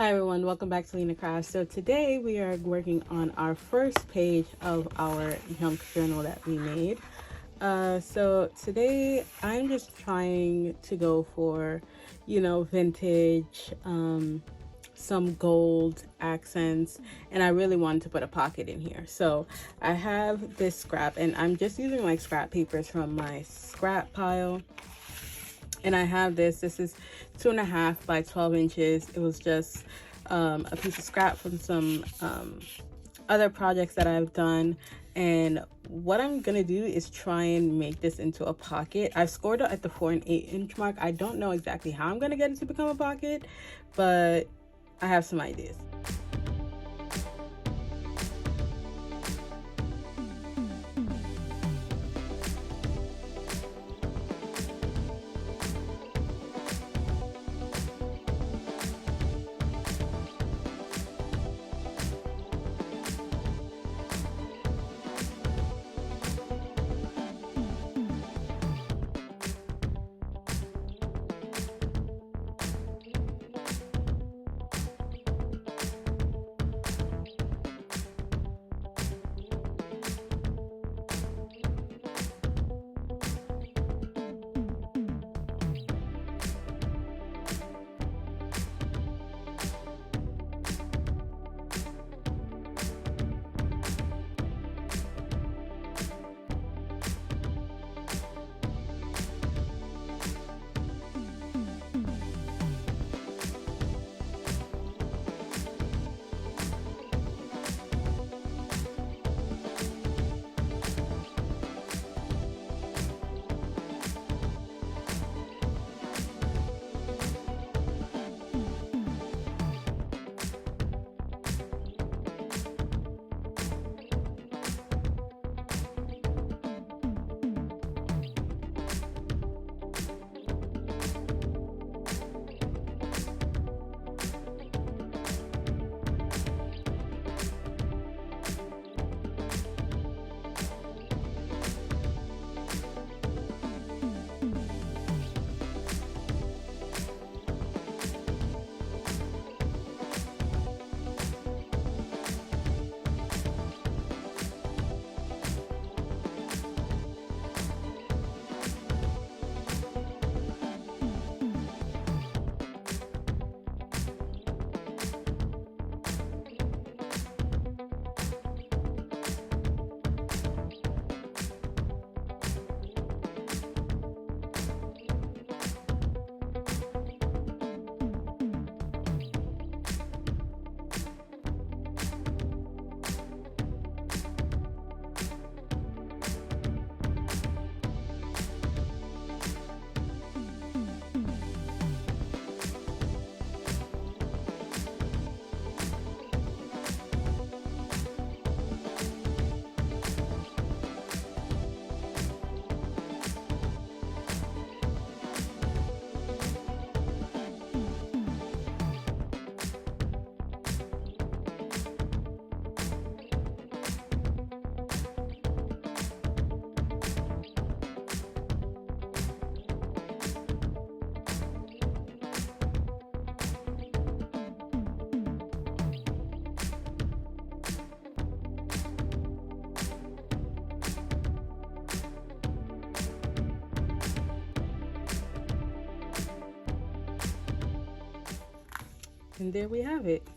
Hi everyone, welcome back to llenacrafts. So today we are working on our first page of our junk journal that we made. So today I'm just trying to go for, vintage, some gold accents, and I really wanted to put a pocket in here. So I have this scrap, and I'm just using like scrap papers from my scrap pile. And I have this is 2.5 by 12 inches. It was just a piece of scrap from some other projects that I've done. And what I'm gonna do is try and make this into a pocket. I've scored it at the 4 and 8 inch mark. I don't know exactly how I'm gonna get it to become a pocket, but I have some ideas. And there we have it.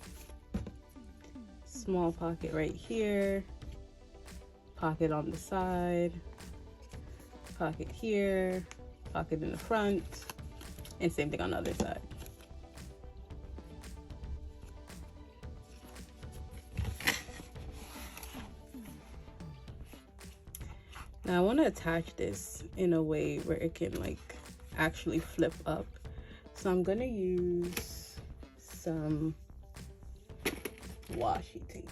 Small pocket right here, pocket on the side, pocket here, pocket in the front, and same thing on the other side. Now I want to attach this in a way where it can like actually flip up. So I'm gonna use some washi tape.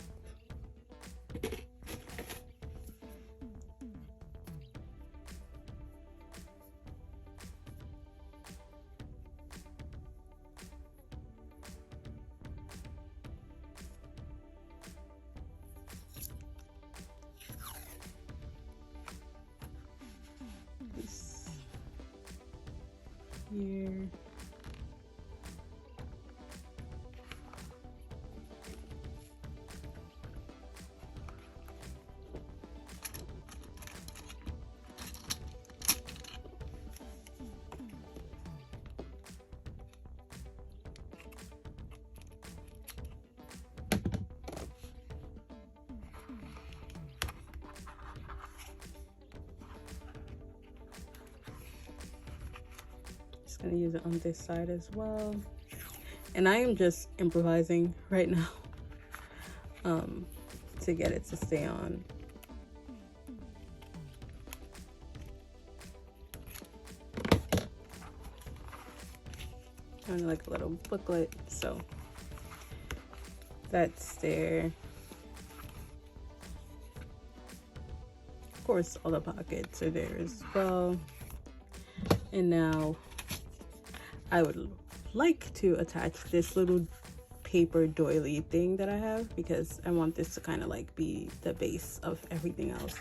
This here. gonna use it on this side as well. And I am just improvising right now to get it to stay on. Kind of like a little booklet, so that's there. Of course, all the pockets are there as well. And now I would like to attach this little paper doily thing that I have, because I want this to kind of like be the base of everything else.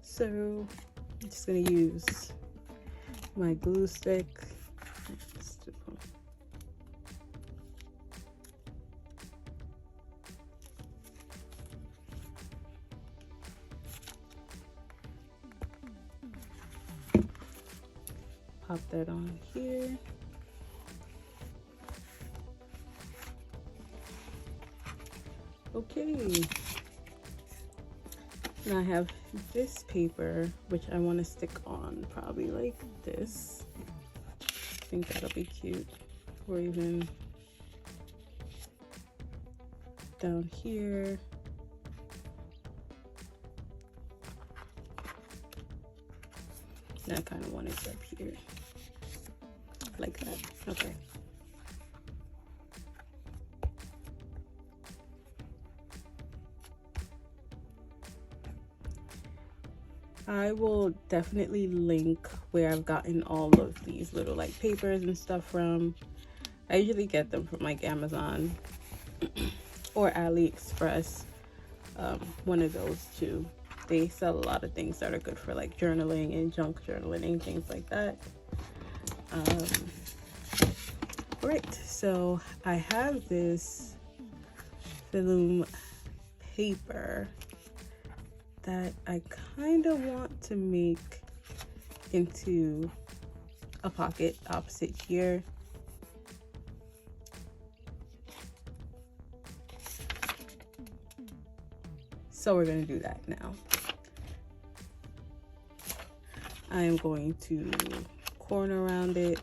So I'm just gonna use my glue stick. Pop that on here. Okay. And I have this paper, which I want to stick on probably like this. I think that'll be cute. Or even down here. And I kind of want it up here. Like that. Okay. I will definitely link where I've gotten all of these little like papers and stuff from. I usually get them from like Amazon or AliExpress. One of those two. They sell a lot of things that are good for like journaling and junk journaling and things like that. Right, so I have this film paper that I kind of want to make into a pocket opposite here. So we're going to do that now. I am going to corner around it.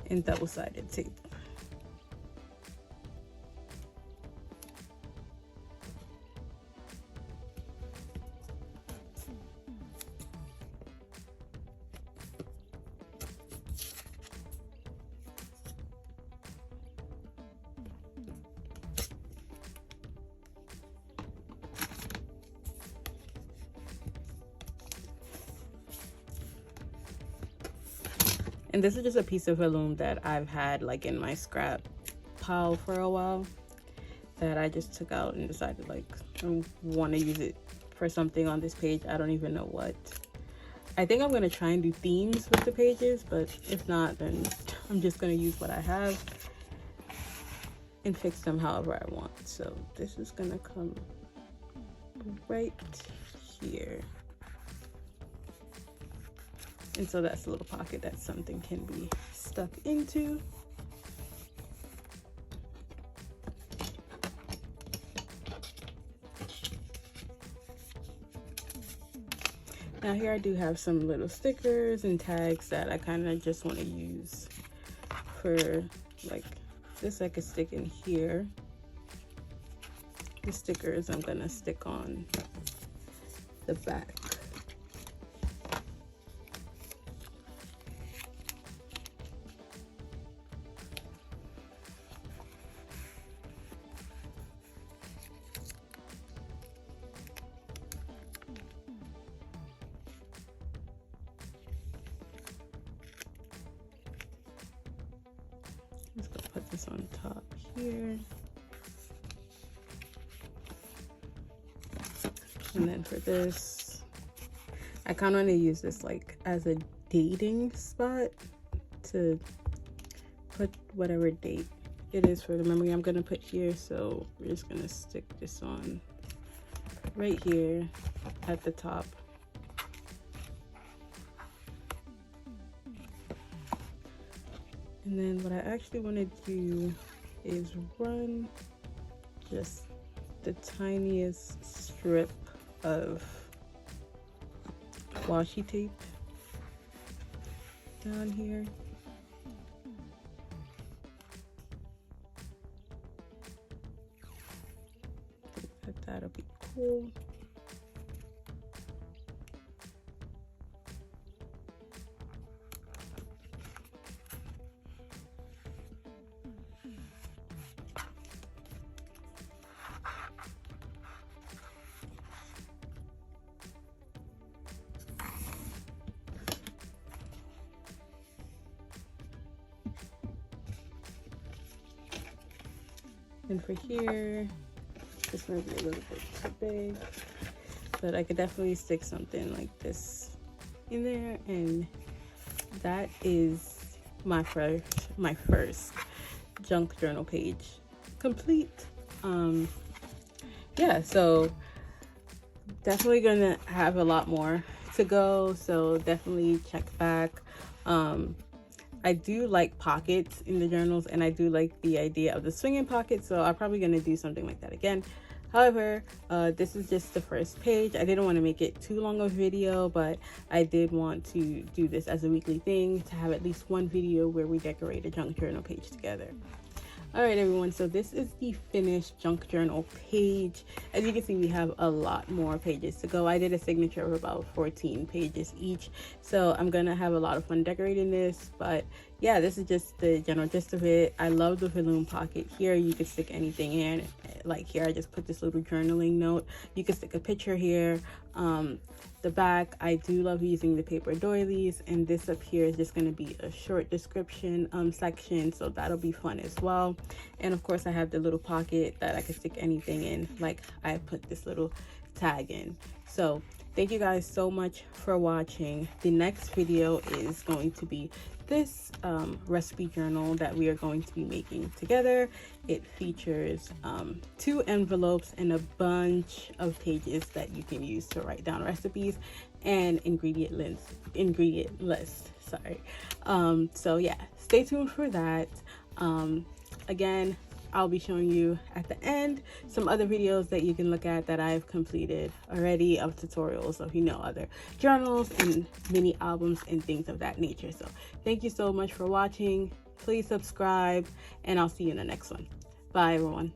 And double-sided tape. And this is just a piece of heirloom that I've had like in my scrap pile for a while, that I just took out and decided like I want to use it for something on this page. I don't even know what. I think I'm going to try and do themes with the pages, but if not, then I'm just going to use what I have and fix them however I want. So this is going to come right here. And so that's a little pocket that something can be stuck into. Now here I do have some little stickers and tags that I kind of just want to use for like this. I could stick in here. The stickers I'm gonna stick on the back. Just gonna put this on top here. And then for this, I kind of want to use this like as a dating spot to put whatever date it is for the memory I'm gonna put here. So we're just gonna stick this on right here at the top. And then what I actually want to do is run just the tiniest strip of washi tape down here. That'll be cool. And for here, this might be a little bit too big, but I could definitely stick something like this in there, and that is my first junk journal page complete. Yeah, so definitely gonna have a lot more to go, so definitely check back. I do like pockets in the journals, and I do like the idea of the swinging pocket, so I'm probably going to do something like that again. However, this is just the first page. I didn't want to make it too long of a video, but I did want to do this as a weekly thing, to have at least one video where we decorate a junk journal page together. All right, everyone, so this is the finished junk journal page. As you can see, we have a lot more pages to go. I did a signature of about 14 pages each, so I'm gonna have a lot of fun decorating this. But yeah, this is just the general gist of it. I love the balloon pocket here. You could stick anything in. Like here, I just put this little journaling note. You could stick a picture here. The back, I do love using the paper doilies, and this up here is just going to be a short description section, so that'll be fun as well. And of course, I have the little pocket that I could stick anything in, like I put this little tag in. So thank you guys so much for watching. The next video is going to be this recipe journal that we are going to be making together. It features 2 envelopes and a bunch of pages that you can use to write down recipes and ingredient list. Sorry. So yeah, stay tuned for that. Again, I'll be showing you at the end some other videos that you can look at that I've completed already, of tutorials of, you know, other journals and mini albums and things of that nature. So thank you so much for watching. Please subscribe, and I'll see you in the next one. Bye, everyone.